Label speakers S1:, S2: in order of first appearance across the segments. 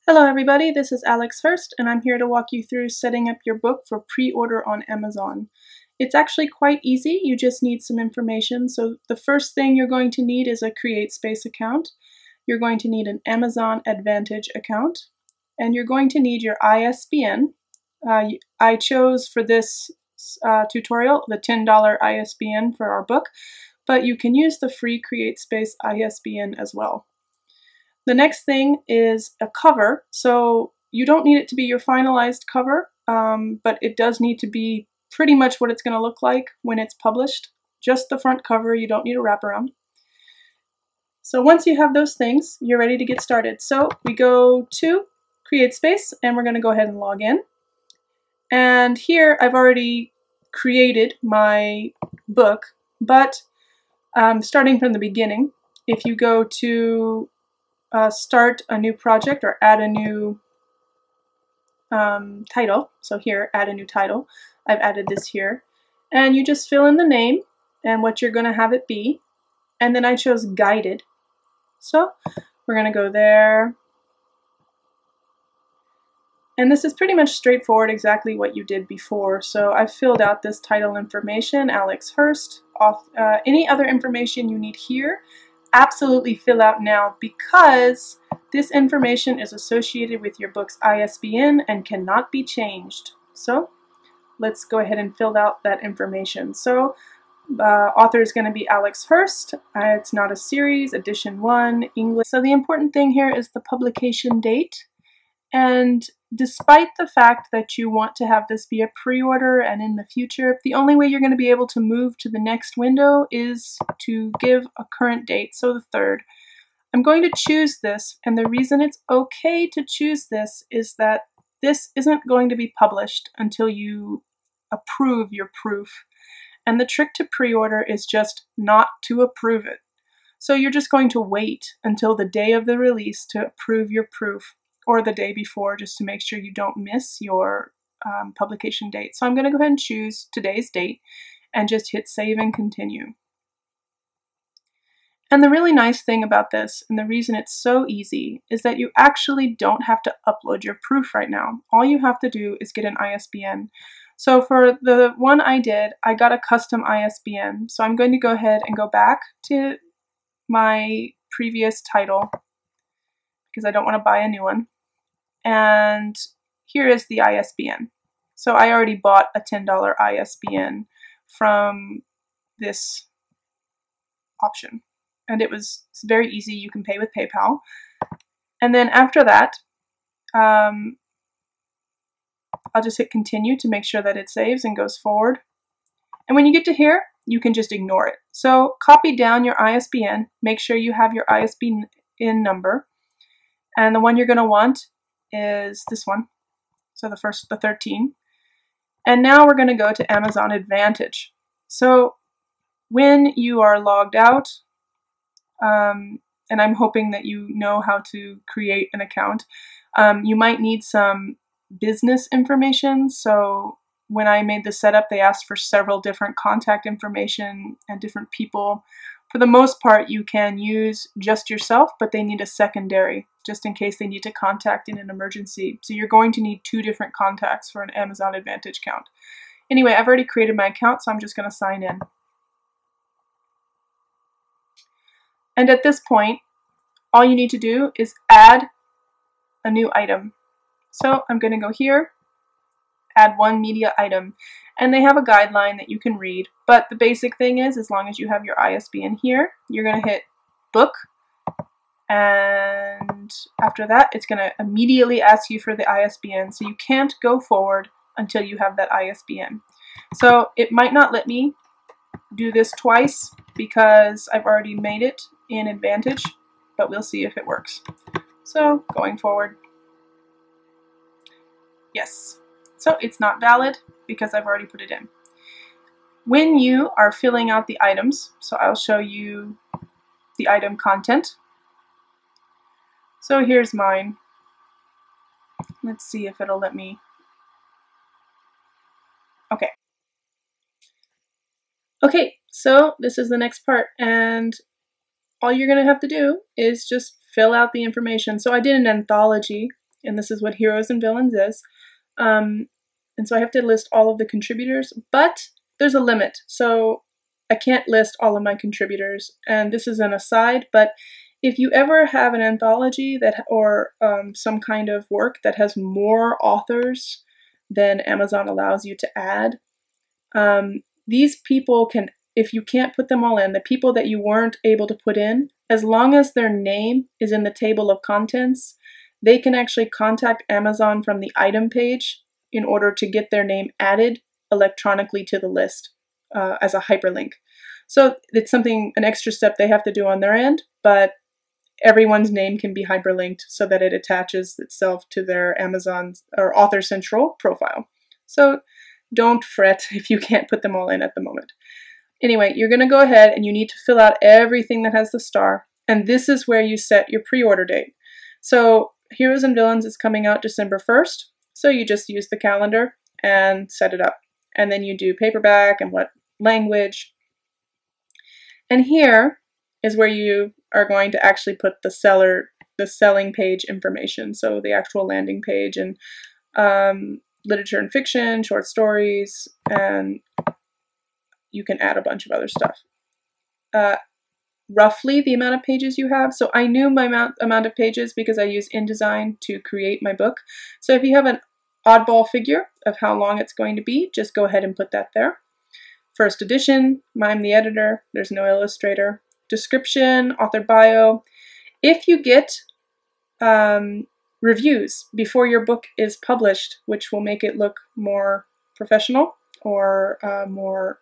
S1: Hello everybody, this is Alex Hurst and I'm here to walk you through setting up your book for pre-order on Amazon. It's actually quite easy, you just need some information. So the first thing you're going to need is a CreateSpace account. You're going to need an Amazon Advantage account and you're going to need your ISBN. I chose for this tutorial the $10 ISBN for our book, but you can use the free CreateSpace ISBN as well. The next thing is a cover. So you don't need it to be your finalized cover, but it does need to be pretty much what it's going to look like when it's published. Just the front cover, you don't need a wraparound. So once you have those things, you're ready to get started. So we go to CreateSpace and we're going to go ahead and log in. And here I've already created my book, but starting from the beginning, if you go to start a new project or add a new title. So here, add a new title. I've added this here. And you just fill in the name and what you're going to have it be. And then I chose guided. So we're going to go there. And this is pretty much straightforward, exactly what you did before. So I filled out this title information, Alex Hurst. Any other information you need here, absolutely fill out now, because this information is associated with your book's ISBN and cannot be changed. So let's go ahead and fill out that information. So author is going to be Alex Hurst. It's not a series, edition 1, English. So the important thing here is the publication date. And despite the fact that you want to have this be a pre-order and in the future, the only way you're going to be able to move to the next window is to give a current date, so the 3rd. I'm going to choose this, and the reason it's okay to choose this is that this isn't going to be published until you approve your proof. And the trick to pre-order is just not to approve it. So you're just going to wait until the day of the release to approve your proof, or the day before, just to make sure you don't miss your publication date. So I'm going to go ahead and choose today's date and just hit save and continue. And the really nice thing about this, and the reason it's so easy, is that you actually don't have to upload your proof right now. All you have to do is get an ISBN. So for the one I did, I got a custom ISBN. So I'm going to go ahead and go back to my previous title, because I don't want to buy a new one. And here is the ISBN. So I already bought a $10 ISBN from this option. And it was very easy. You can pay with PayPal. And then after that, I'll just hit continue to make sure that it saves and goes forward. And when you get to here, you can just ignore it. So copy down your ISBN. Make sure you have your ISBN number. And the one you're going to want is this one. So the 13. And now we're going to go to Amazon Advantage. So when you are logged out, and I'm hoping that you know how to create an account, you might need some business information. So when I made the setup, they asked for several different contact information and different people. For the most part, you can use just yourself, but they need a secondary, just in case they need to contact in an emergency. So you're going to need 2 different contacts for an Amazon Advantage account. Anyway, I've already created my account, so I'm just going to sign in. And at this point, all you need to do is add a new item. So I'm going to go here, add one media item. And they have a guideline that you can read, but the basic thing is, as long as you have your ISBN here, you're going to hit book, and after that, it's going to immediately ask you for the ISBN, so you can't go forward until you have that ISBN. So it might not let me do this twice because I've already made it in Advantage, but we'll see if it works. So going forward, yes. So it's not valid because I've already put it in. When you are filling out the items, so I'll show you the item content. So here's mine. Let's see if it'll let me. Okay. Okay, so this is the next part, and all you're going to have to do is just fill out the information. So I did an anthology, and this is what Heroes and Villains is. And so I have to list all of the contributors, but there's a limit. So I can't list all of my contributors, and this is an aside, but if you ever have an anthology that, or some kind of work that has more authors than Amazon allows you to add, these people can, if you can't put them all in, the people that you weren't able to put in, as long as their name is in the table of contents, they can actually contact Amazon from the item page in order to get their name added electronically to the list as a hyperlink. So it's something, an extra step they have to do on their end, but everyone's name can be hyperlinked so that it attaches itself to their Amazon or Author Central profile. So don't fret if you can't put them all in at the moment. Anyway, you're going to go ahead and you need to fill out everything that has the star, and this is where you set your pre-order date. So Heroes and Villains is coming out December 1st, so you just use the calendar and set it up. And then you do paperback and what language. And here is where you are going to actually put the selling page information, so the actual landing page, and literature and fiction, short stories, and you can add a bunch of other stuff. Roughly the amount of pages you have. So I knew my amount of pages because I use InDesign to create my book. So if you have an oddball figure of how long it's going to be, just go ahead and put that there. First edition, I'm the editor, there's no illustrator. Description, author bio. If you get reviews before your book is published, which will make it look more professional or more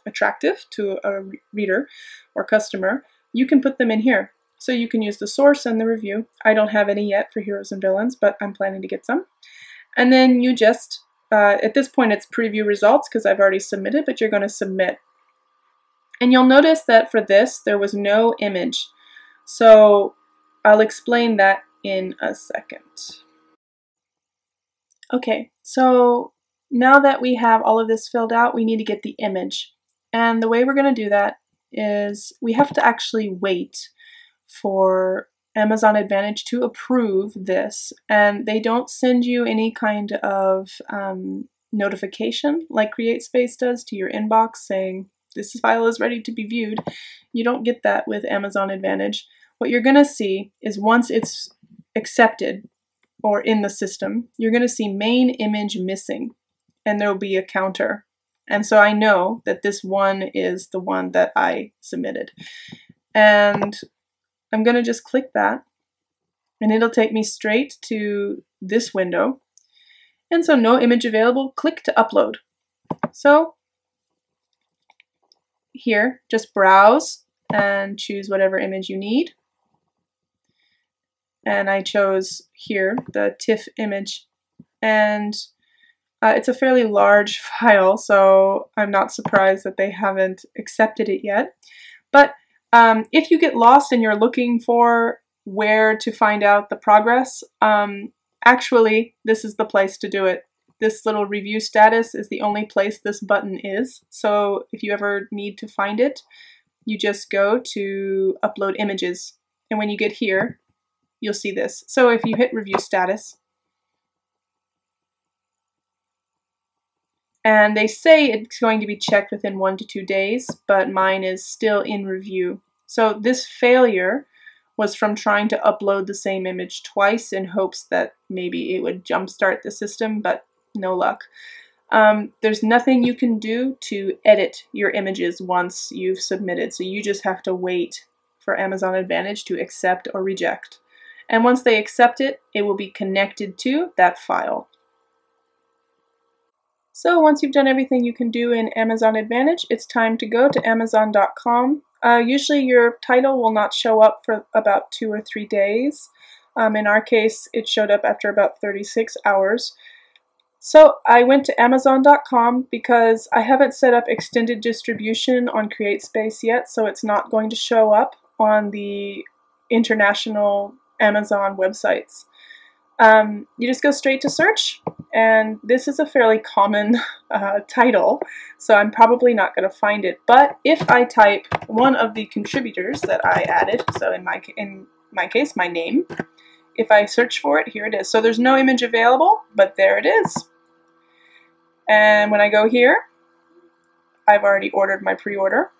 S1: attractive to a reader or customer, you can put them in here. So you can use the source and the review. I don't have any yet for Heroes and Villains, but I'm planning to get some. And then you just, at this point it's preview results because I've already submitted, but you're going to submit. And you'll notice that for this, there was no image. So I'll explain that in a second. Okay, so now that we have all of this filled out, we need to get the image. And the way we're going to do that is we have to actually wait for Amazon Advantage to approve this. And they don't send you any kind of notification like CreateSpace does to your inbox saying, this file is ready to be viewed. You don't get that with Amazon Advantage. What you're going to see is once it's accepted or in the system, you're going to see main image missing, and there will be a counter. And so I know that this one is the one that I submitted. And I'm going to just click that, and it'll take me straight to this window. And so no image available, click to upload. So here, just browse and choose whatever image you need. And I chose here the TIFF image, and it's a fairly large file, so I'm not surprised that they haven't accepted it yet. But if you get lost and you're looking for where to find out the progress, actually this is the place to do it. This little review status is the only place this button is. So if you ever need to find it, you just go to upload images. And when you get here, you'll see this. So if you hit review status, and they say it's going to be checked within 1 to 2 days, but mine is still in review. So this failure was from trying to upload the same image twice in hopes that maybe it would jumpstart the system, but no luck. There's nothing you can do to edit your images once you've submitted, so you just have to wait for Amazon Advantage to accept or reject. And once they accept it, it will be connected to that file. So once you've done everything you can do in Amazon Advantage, it's time to go to Amazon.com. Usually your title will not show up for about 2 or 3 days. In our case, it showed up after about 36 hours. So I went to Amazon.com because I haven't set up extended distribution on CreateSpace yet, so it's not going to show up on the international Amazon websites. You just go straight to search, and this is a fairly common title, so I'm probably not going to find it. But if I type one of the contributors that I added, so in my case, my name, if I search for it, here it is. So there's no image available, but there it is. And when I go here, I've already ordered my pre-order,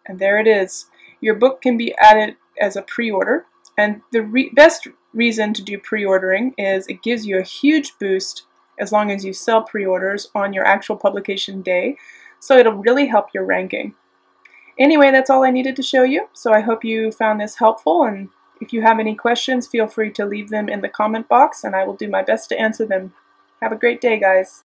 S1: and there it is. Your book can be added as a pre-order, and the best reason to do pre-ordering is it gives you a huge boost as long as you sell pre-orders on your actual publication day, so it'll really help your ranking. Anyway, that's all I needed to show you, so I hope you found this helpful, and if you have any questions, feel free to leave them in the comment box, and I will do my best to answer them. Have a great day, guys.